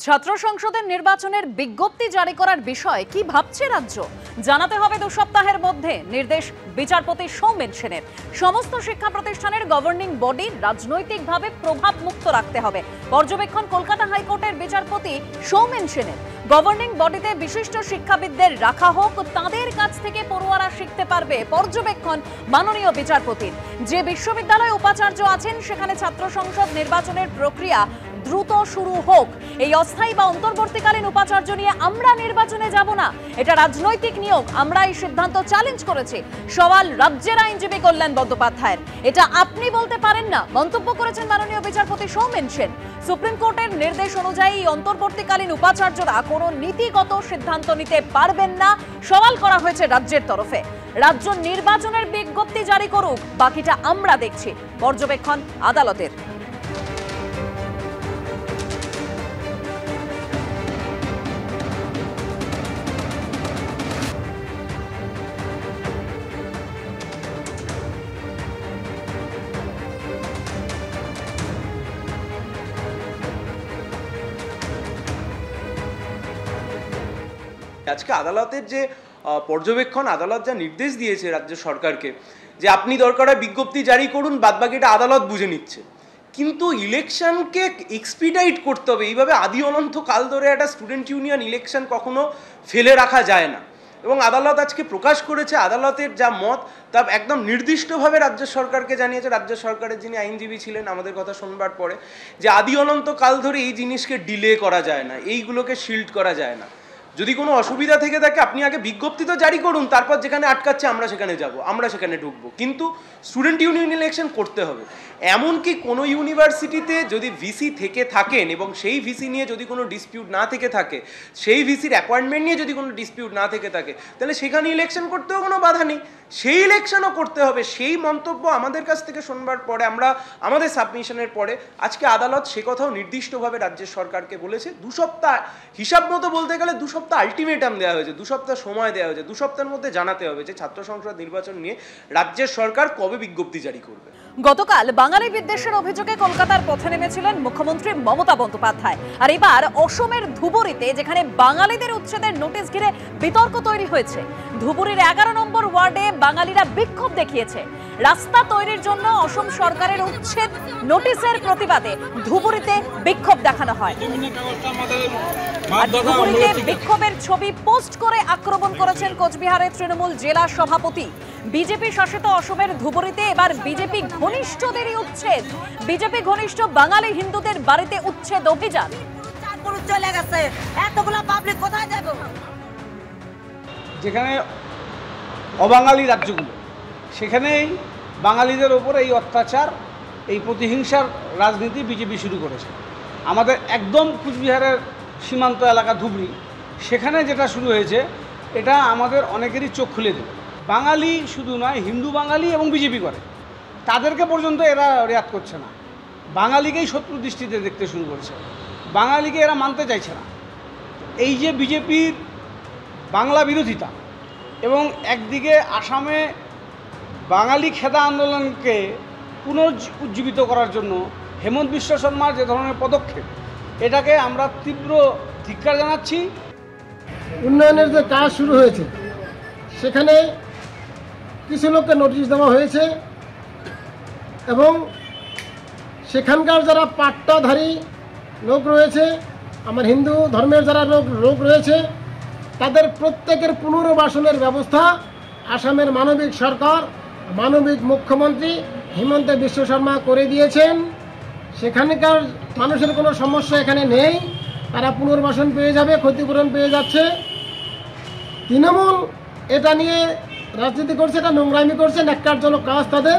ছাত্র সংসদের নির্বাচনের বিজ্ঞপ্তি জারি করার বিষয়ে কি ভাবছে রাজ্য জানাতে হবে 2 সপ্তাহের মধ্যে নির্দেশ বিচারপতি সৌমেন সেনের। সমস্ত শিক্ষা প্রতিষ্ঠানের গভর্নিং বডি রাজনৈতিকভাবে প্রভাব মুক্ত রাখতে হবে পর্যবেক্ষণ কলকাতা হাইকোর্টের বিচারপতি সৌমেন সেনের। গভর্নিং বডিতে বিশিষ্ট শিক্ষাবিদদের রাখা হোক, তাদের কাছ থেকে পড়ুয়ারা শিখতে পারবে পর্যবেক্ষণ মাননীয় বিচারপতির। যে বিশ্ববিদ্যালয়ে উপাচার্য আছেন সেখানে ছাত্র সংসদ নির্বাচনের প্রক্রিয়া দ্রুত শুরু হোক। এই অস্থায়ী বা অন্তর্বর্তীকালীন উপাচার্য নিয়ে আমরা নির্বাচনে যাব না, এটা রাজনৈতিক নিয়োগ। আমরা এই সিদ্ধান্ত চ্যালেঞ্জ করেছি। সওয়াল রাজ্যের আইনজীবী কল্যাণ বন্দ্যোপাধ্যায়ের। এটা আপনি বলতে পারেন না, মন্তব্য করেছেন মাননীয় বিচারপতি সৌমেন সেন। সুপ্রিম কোর্টের নির্দেশ অনুযায়ী অন্তর্বর্তীকালীন উপাচার্যরা কোনো নীতিগত সিদ্ধান্ত নিতে পারবেন না, সওয়াল করা হয়েছে রাজ্যের তরফে। রাজ্য নির্বাচনের বিজ্ঞপ্তি জারি করুক, বাকিটা আমরা দেখছি, পর্যবেক্ষণ আদালতের। আজকে আদালতের যে পর্যবেক্ষণ, আদালত যা নির্দেশ দিয়েছে রাজ্য সরকারকে যে আপনি দরকার হয় বিজ্ঞপ্তি জারি করুন, বাদবাকিটা আদালত বুঝে নিচ্ছে। কিন্তু ইলেকশনকে এক্সপিডাইট করতে হবে। এইভাবে আদি অনন্ত কাল ধরে একটা স্টুডেন্ট ইউনিয়ন ইলেকশন কখনো ফেলে রাখা যায় না। এবং আদালত আজকে প্রকাশ করেছে, আদালতের যা মত তা একদম নির্দিষ্টভাবে রাজ্য সরকারকে জানিয়েছে। রাজ্য সরকারের যিনি আইনজীবী ছিলেন আমাদের কথা শুনবার পরে, যে আদি অনন্ত কাল ধরে এই জিনিসকে ডিলে করা যায় না, এইগুলোকে শিল্ড করা যায় না। যদি কোনো অসুবিধা থেকে থাকে আপনি আগে বিজ্ঞপ্তি তো জারি করুন, তারপর যেখানে আটকাচ্ছে আমরা সেখানে যাব, আমরা সেখানে ঢুকবো। কিন্তু স্টুডেন্ট ইউনিয়ন ইলেকশন করতে হবে। এমনকি কোনো ইউনিভার্সিটিতে যদি ভিসি থেকে থাকেন এবং সেই ভিসি নিয়ে যদি কোনো ডিসপিউট না থেকে থাকে, সেই ভিসির অ্যাপয়েন্টমেন্ট নিয়ে যদি কোনো ডিসপিউট না থেকে থাকে, তাহলে সেখানে ইলেকশন করতেও কোনো বাধা নেই, সেই ইলেকশনও করতে হবে। সেই মন্তব্য আমাদের কাছ থেকে শুনবার পরে, আমরা আমাদের সাবমিশনের পরে আজকে আদালত সে কথাও নির্দিষ্টভাবে রাজ্যের সরকারকে বলেছে। 2 সপ্তাহ হিসাব মতো বলতে গেলে 2 সপ্তাহ আলটিমেটাম দেওয়া হয়েছে, 2 সপ্তাহ সময় দেওয়া হয়েছে। 2 সপ্তাহের মধ্যে জানাতে হবে যে ছাত্র সংসদ নির্বাচন নিয়ে রাজ্যের সরকার কবে বিজ্ঞপ্তি জারি করবে। গতকাল বাঙালি বিদ্বেষের অভিযোগে কলকাতার পথে নেমেছিলেন মুখ্যমন্ত্রী মমতা বন্দ্যোপাধ্যায়। আর এবার অসমের ধুবুরিতে, যেখানে বাঙালিদের উচ্ছেদের নোটিশ ঘিরে বিতর্ক তৈরি হয়েছে, ধুবুরির 11 নম্বর ওয়ার্ডে বাঙালিরা বিক্ষোভ দেখিয়েছে। রাস্তা তৈরির জন্য অসম সরকারের উচ্ছেদ নোটিশের প্রতিবাদে ধুবুরিতে বিক্ষোভ দেখানো হয়। ধুবুরিতে বিক্ষোভের ছবি পোস্ট করে আক্রমণ করেছেন কোচবিহারের তৃণমূল জেলা সভাপতি। বিজেপি শাসিত অসমের ধুবুরিতে এবার বিজেপি ঘনিষ্ঠদেরই উচ্ছেদ। বিজেপি ঘনিষ্ঠ বাঙালি হিন্দুদের বাড়িতে উচ্ছেদ অভিযান। যেখানে অবাঙালি রাজ্যগুলো, সেখানেই বাঙালিদের ওপর এই অত্যাচার, এই প্রতিহিংসার রাজনীতি বিজেপি শুরু করেছে। আমাদের একদম কুচবিহারের সীমান্ত এলাকা ধুবড়ি, সেখানে যেটা শুরু হয়েছে এটা আমাদের অনেকেরই চোখ খুলে দেবে। বাঙালি শুধু নয়, হিন্দু বাঙালি এবং বিজেপি করে, তাদেরকে পর্যন্ত এরা রেয়াত করছে না। বাঙালিকেই শত্রু দৃষ্টিতে দেখতে শুরু করেছে, বাঙালিকে এরা মানতে চাইছে না। এই যে বিজেপির বাংলা বিরোধিতা এবং একদিকে আসামে বাঙালি খেদা আন্দোলনকে পুনরুজ্জীবিত করার জন্য হেমন্ত বিশ্ব শর্মার যে ধরনের পদক্ষেপ, এটাকে আমরা তীব্র ধিক্কার জানাচ্ছি। উন্নয়নের যে কাজ শুরু হয়েছে সেখানে কিছু লোককে নোটিশ দেওয়া হয়েছে এবং সেখানকার যারা পাট্টাধারী লোক রয়েছে, আমার হিন্দু ধর্মের যারা লোক রয়েছে, তাদের প্রত্যেকের পুনর্বাসনের ব্যবস্থা আসামের মানবিক সরকার, মানবিক মুখ্যমন্ত্রী হিমন্ত বিশ্ব শর্মা করে দিয়েছেন। সেখানকার মানুষের কোনো সমস্যা এখানে নেই, তারা পুনর্বাসন পেয়ে যাবে, ক্ষতিপূরণ পেয়ে যাচ্ছে। তৃণমূল এটা নিয়ে রাজনীতি করছে, এটা নোংরামি করছে, ন্যাক্কারজনক কাজ তাদের।